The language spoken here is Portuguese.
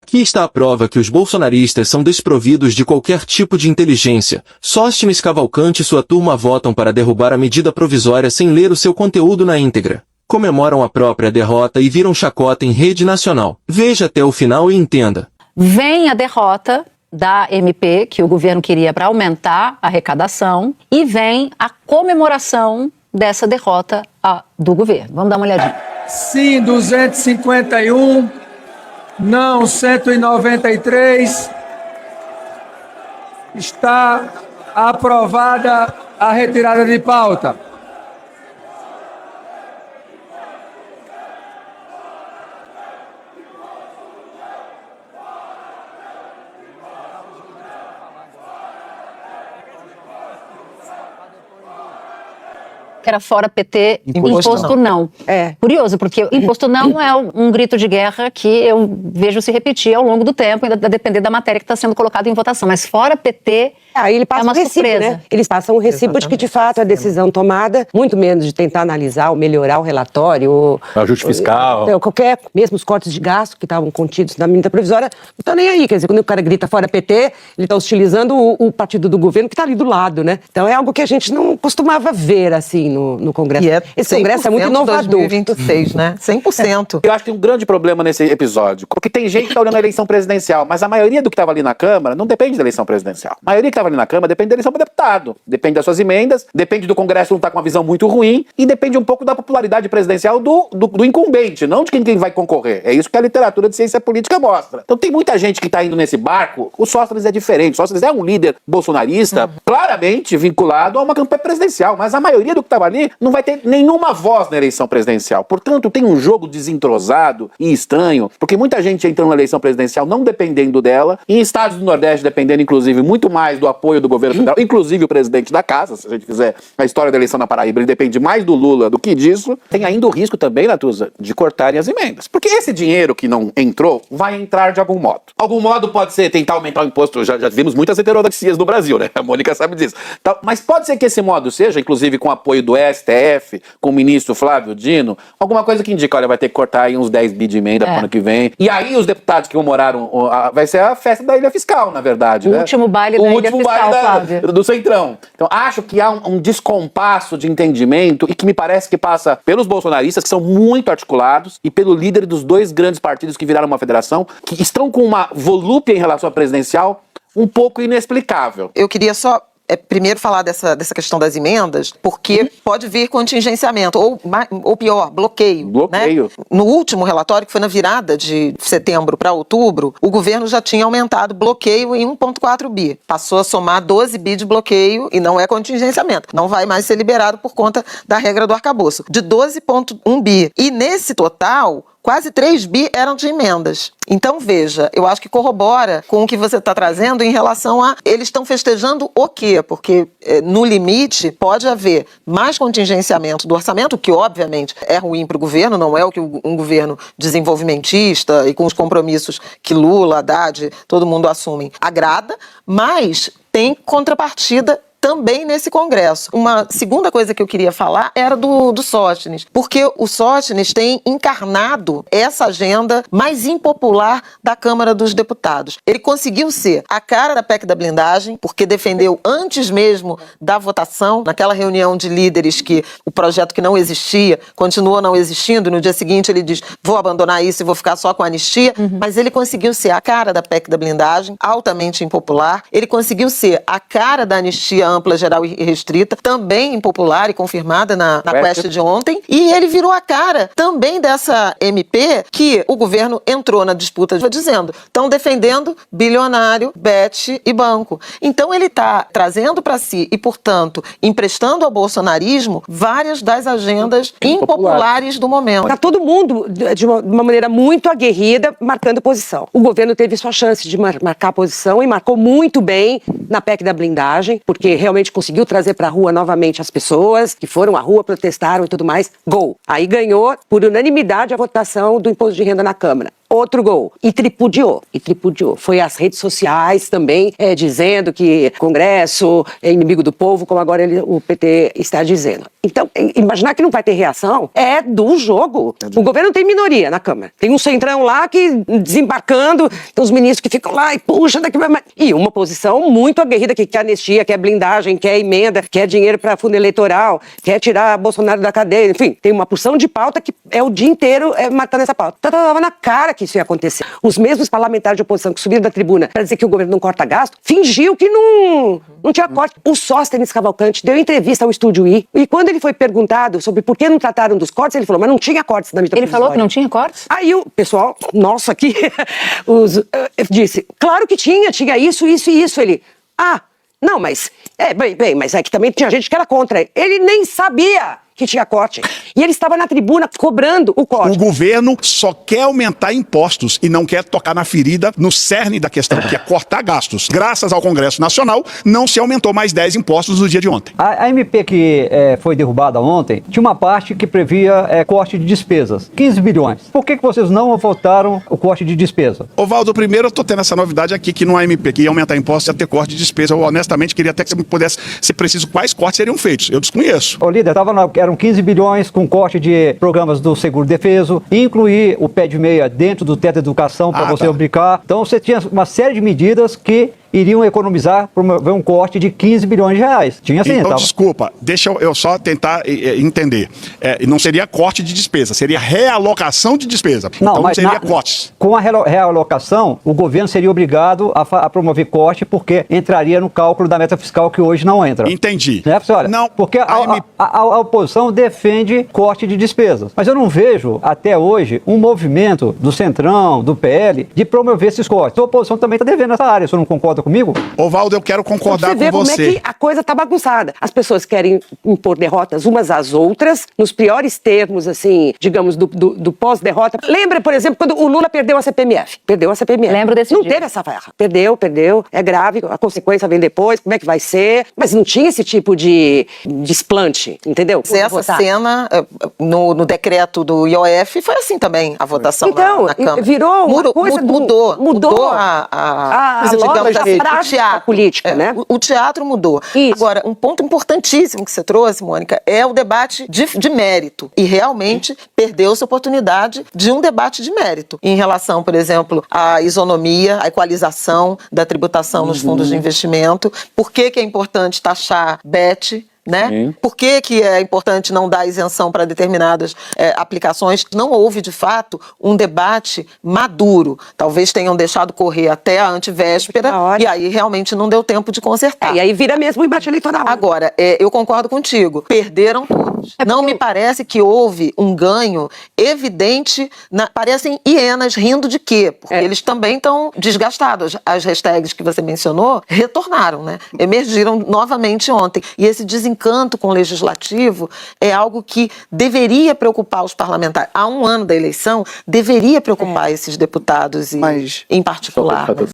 Aqui está a prova que os bolsonaristas são desprovidos de qualquer tipo de inteligência. Sóstenes Cavalcante e sua turma votam para derrubar a medida provisória sem ler o seu conteúdo na íntegra. Comemoram a própria derrota e viram chacota em rede nacional. Veja até o final e entenda. Vem a derrota da MP, que o governo queria para aumentar a arrecadação, e vem a comemoração dessa derrota do governo. Vamos dar uma olhadinha. Sim, 251, não 193. Está aprovada a retirada de pauta. Que era fora PT, imposto não. Curioso, porque imposto não é um grito de guerra que eu vejo se repetir ao longo do tempo, ainda depender da matéria que está sendo colocada em votação. Mas fora PT, aí ele passa é uma um recibo, surpresa. né? Eles passam um recibo de que, de fato, a decisão tomada, muito menos de tentar analisar ou melhorar o relatório, ou ajuste fiscal. Mesmo os cortes de gasto que estavam contidos na medida provisória, não estão nem aí. Quer dizer, quando o cara grita fora PT, ele está hostilizando o partido do governo que está ali do lado, né? Então é algo que a gente não costumava ver, assim, no Congresso. Esse Congresso é muito inovador. 2026, né? 100%. Eu acho que tem um grande problema nesse episódio, porque tem gente que está olhando a eleição presidencial, mas a maioria do que estava ali na Câmara não depende da eleição presidencial. A maioria que estava ali na Câmara depende da eleição para deputado, depende das suas emendas, depende do Congresso não estar com uma visão muito ruim e depende um pouco da popularidade presidencial do incumbente, não de quem vai concorrer. É isso que a literatura de ciência política mostra. Então tem muita gente que está indo nesse barco. O Sóstenes é diferente. O Sóstenes é um líder bolsonarista claramente vinculado a uma campanha presidencial, mas a maioria do que estava ali não vai ter nenhuma voz na eleição presidencial. Portanto, tem um jogo desentrosado e estranho, porque muita gente entrando na eleição presidencial não dependendo dela, em estados do Nordeste dependendo, inclusive, muito mais do apoio do governo federal, inclusive o presidente da casa, se a gente fizer a história da eleição na Paraíba, ele depende mais do Lula do que disso. Tem ainda o risco também, Natuza, de cortarem as emendas. Porque esse dinheiro que não entrou, vai entrar de algum modo. Algum modo pode ser tentar aumentar o imposto, já vimos muitas heterodoxias no Brasil, né? A Mônica sabe disso. Então, mas pode ser que esse modo seja, inclusive com apoio do STF, com o ministro Flávio Dino, alguma coisa que indica, olha, vai ter que cortar aí uns 10 bi de emenda pro ano que vem. E aí os deputados que comemoraram, vai ser a festa da Ilha Fiscal, na verdade, o né? último baile da Ilha Fiscal, Flávio. Do Centrão. Então, acho que há um descompasso de entendimento e que me parece que passa pelos bolsonaristas, que são muito articulados, e pelo líder dos dois grandes partidos que viraram uma federação, que estão com uma volúpia em relação à presidencial um pouco inexplicável. Eu queria só primeiro falar dessa questão das emendas, porque pode vir contingenciamento, ou pior, bloqueio. Bloqueio. Né? No último relatório, que foi na virada de setembro para outubro, o governo já tinha aumentado bloqueio em 1,4 bi. Passou a somar 12 bi de bloqueio e não é contingenciamento. Não vai mais ser liberado por conta da regra do arcabouço. De 12,1 bi. E nesse total, quase 3 bi eram de emendas. Então, veja, eu acho que corrobora com o que você está trazendo em relação a... Eles estão festejando o quê? Porque, no limite, pode haver mais contingenciamento do orçamento, que, obviamente, é ruim para o governo, não é o que um governo desenvolvimentista e com os compromissos que Lula, Haddad, todo mundo assumem, agrada, mas tem contrapartida também nesse Congresso. Uma segunda coisa que eu queria falar era do Sóstenes, porque o Sóstenes tem encarnado essa agenda mais impopular da Câmara dos Deputados. Ele conseguiu ser a cara da PEC da blindagem, porque defendeu antes mesmo da votação, naquela reunião de líderes que o projeto que não existia continua não existindo, no dia seguinte ele diz, vou abandonar isso e vou ficar só com a anistia, mas ele conseguiu ser a cara da PEC da blindagem, altamente impopular, ele conseguiu ser a cara da anistia ampla, geral e restrita, também impopular e confirmada na Quest de ontem, e ele virou a cara também dessa MP que o governo entrou na disputa dizendo, estão defendendo bilionário, bet e banco. Então ele está trazendo para si e, portanto, emprestando ao bolsonarismo várias das agendas impopulares do momento. Está todo mundo, de uma maneira muito aguerrida, marcando posição. O governo teve sua chance de marcar posição e marcou muito bem na PEC da blindagem, porque realmente conseguiu trazer para a rua novamente as pessoas que foram à rua, protestaram e tudo mais. Gol! Aí ganhou por unanimidade a votação do imposto de renda na Câmara. outro gol. E tripudiou. Foi às redes sociais também, dizendo que Congresso é inimigo do povo, como agora o PT está dizendo. Então, imaginar que não vai ter reação é do jogo. O governo tem minoria na Câmara. Tem um centrão lá que, desembarcando, tem os ministros que ficam lá e puxa daqui. E uma oposição muito aguerrida que quer anistia, quer blindagem, quer emenda, quer dinheiro para fundo eleitoral, quer tirar Bolsonaro da cadeia. Enfim, tem uma porção de pauta que é o dia inteiro matando essa pauta. Estava na cara que isso ia acontecer. Os mesmos parlamentares de oposição que subiram da tribuna para dizer que o governo não corta gasto, fingiu que não tinha corte. O Sóstenes Cavalcante deu entrevista ao Estúdio I, e quando ele foi perguntado sobre por que não trataram dos cortes, ele falou, mas não tinha cortes na medida provisória. Ele falou que não tinha cortes? Aí o pessoal, nossa, aqui, disse, claro que tinha isso e isso. Ele, não, mas, mas é que também tinha gente que era contra. Ele nem sabia que tinha corte. E ele estava na tribuna cobrando o corte. O governo só quer aumentar impostos e não quer tocar na ferida, no cerne da questão, que é cortar gastos. Graças ao Congresso Nacional, não se aumentou mais 10 impostos no dia de ontem. A MP que foi derrubada ontem, tinha uma parte que previa corte de despesas, 15 bilhões. Por que vocês não votaram o corte de despesa? Ovaldo, primeiro eu tô tendo essa novidade aqui, que no MP, que ia aumentar impostos, ia ter corte de despesa. Eu honestamente queria até que você pudesse, se preciso, quais cortes seriam feitos. Eu desconheço. Ô líder, eram 15 bilhões com corte de programas do seguro-defeso, incluir o pé de meia dentro do teto de educação para você aplicar. Então você tinha uma série de medidas que iriam economizar, promover um corte de 15 bilhões de reais. Tinha sim, então, desculpa, deixa eu só tentar entender. Não seria corte de despesa, seria realocação de despesa. Não, então mas não seria cortes. Com a realocação, o governo seria obrigado a promover corte, porque entraria no cálculo da meta fiscal que hoje não entra. Entendi. Né, olha, não, porque a oposição defende corte de despesas. Mas eu não vejo, até hoje, um movimento do Centrão, do PL, de promover esses cortes. A oposição também está devendo essa área, você não concorda comigo? Ovaldo, eu quero concordar com você. Você vê como é que a coisa tá bagunçada. As pessoas querem impor derrotas umas às outras, nos piores termos, assim, digamos, do pós-derrota. Lembra, por exemplo, quando o Lula perdeu a CPMF? Perdeu a CPMF. Lembro desse Não dia. teve essa farra. Perdeu, é grave, a consequência vem depois, como é que vai ser? Mas não tinha esse tipo de desplante, entendeu? Essa cena, no decreto do IOF, foi assim também, a votação na Câmara. Virou uma coisa... Mudou a lógica prática política, né? O teatro mudou. Isso. Agora, um ponto importantíssimo que você trouxe, Mônica, é o debate de mérito. E realmente perdeu-se a oportunidade de um debate de mérito. Em relação, por exemplo, à isonomia, à equalização da tributação nos fundos de investimento. Por que é importante taxar BET? Né? Por que é importante não dar isenção para determinadas aplicações? Não houve, de fato, um debate maduro. Talvez tenham deixado correr até a antivéspera e aí realmente não deu tempo de consertar. E aí vira mesmo o embate eleitoral. Agora, eu concordo contigo. Perderam todos. Não me parece que houve um ganho evidente. Parecem hienas rindo de quê? Porque eles também estão desgastados. As hashtags que você mencionou retornaram, né? Emergiram novamente ontem. E esse desencanto com o legislativo é algo que deveria preocupar os parlamentares. Há um ano da eleição, deveria preocupar esses deputados em particular. Né?